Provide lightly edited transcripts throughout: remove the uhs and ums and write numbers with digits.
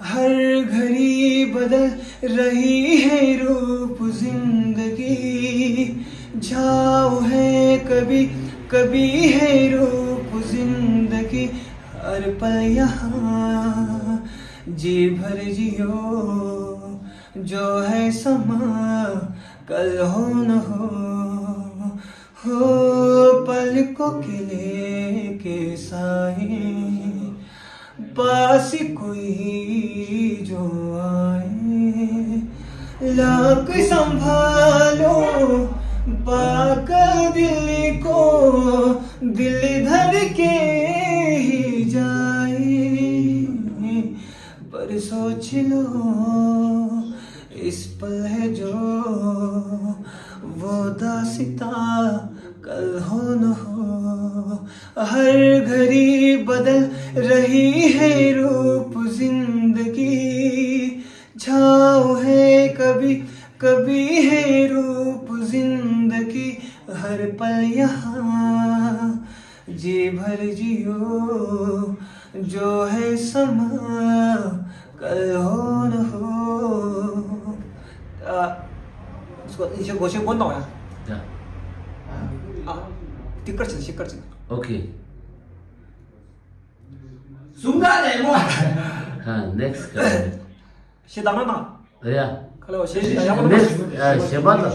हर घड़ी बदल रही है रूप जिंदगी, झाव है कभी कभी है रूप जिंदगी, हर पल यहाँ जी भर जियो, जो है समा कल हो न हो पलकों के लेके साए, पास कोई जो आए, लाख संभालो पाकर दिल को, दिल धर के ही जाए, पर सोच लो इस पल है जो वो दास्ता कल हो न हो, हर घड़ी बदल रही है रूप जिंदगी, छाँव है कभी कभी है रूप जिंदगी, हर पल यहाँ जी भर जियो, जो है समा कल हो न हो.你先，我先滚倒呀！ 자, 啊，뒷걸치는. 오케이. 순간에 뭐 아, next 가야先打那， 그래야. 看来我先打下 next, 아, 세바다.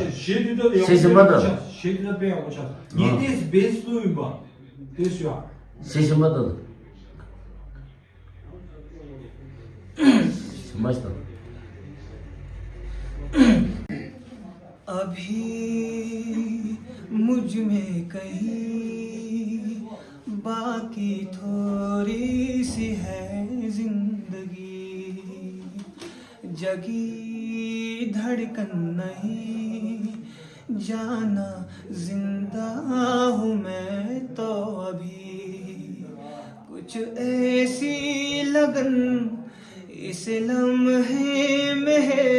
세심하다. Şeyde ben yapacağım. Yediz besluyum bu. Düşüyor. 세심하다. 맛있다. अभी मुझ में कहीं बाकी थोड़ी सी है जिंदगी, जगी धड़कन नहीं, जाना जिंदा हूँ मैं तो अभी, कुछ ऐसी लगन इस लम्हे में है,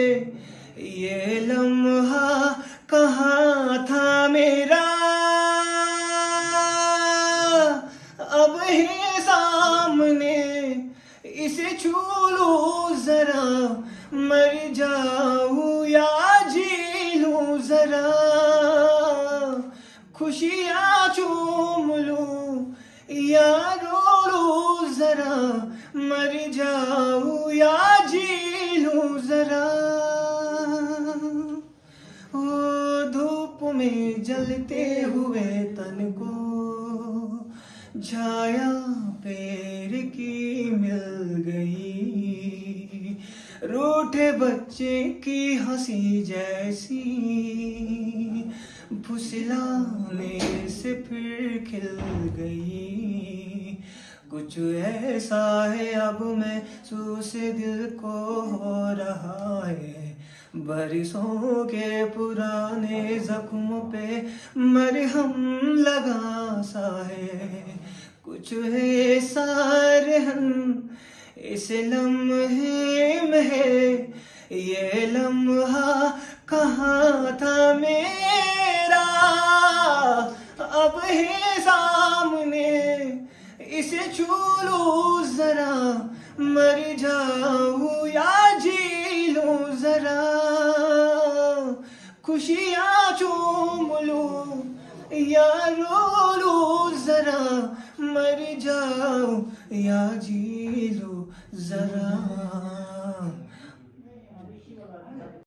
ये लम्हा कहाँ था मेरा, अब है सामने इसे छू लूं जरा, मर जाऊं या जी लूं जरा, खुशियाँ चूम लूं या रो लूं जरा, मर जाऊं या जी लूं जरा, धूप में जलते हुए तन को छाया पेड़ की मिल गई, रूठे बच्चे की हंसी जैसी, फुसलाने से फिर खिल गई, कुछ ऐसा है अब महसूस दिल को हो रहा है, बरसों के पुराने जख्म पे मरहम लगा सा है, कुछ ऐसा रहन इस लम्हे में है, ये लम्हा कहाँ था मेरा, अब है सामने इसे छू लूं जरा, मर जाऊं या जी लूं जरा, खुशियाँ चूम लूं या रो लूं जरा, मर जाऊं या जी लूं जरा.